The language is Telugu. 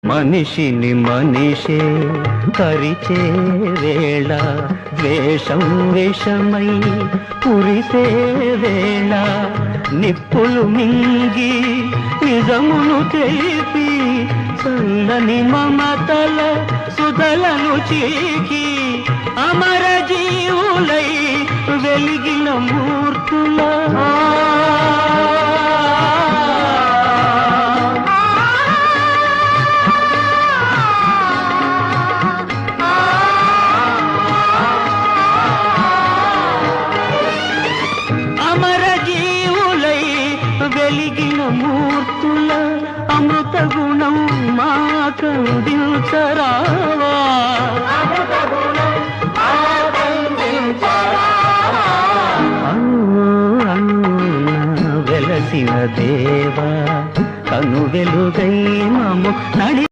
మనిషిని మనిషే కరిచే వేళ ద్వేషం విషమై కురిసే వేళ నిప్పులు మింగి నిజమును తెలిపి చల్లని మమతల సుధలను చీకి అమర జీవులై వెలిగిన మూర్తుల వెలిగిన మూర్తుల అమృత గుణం మాకందించరావా వెలసిన దేవా కను వెలుగై మము నడి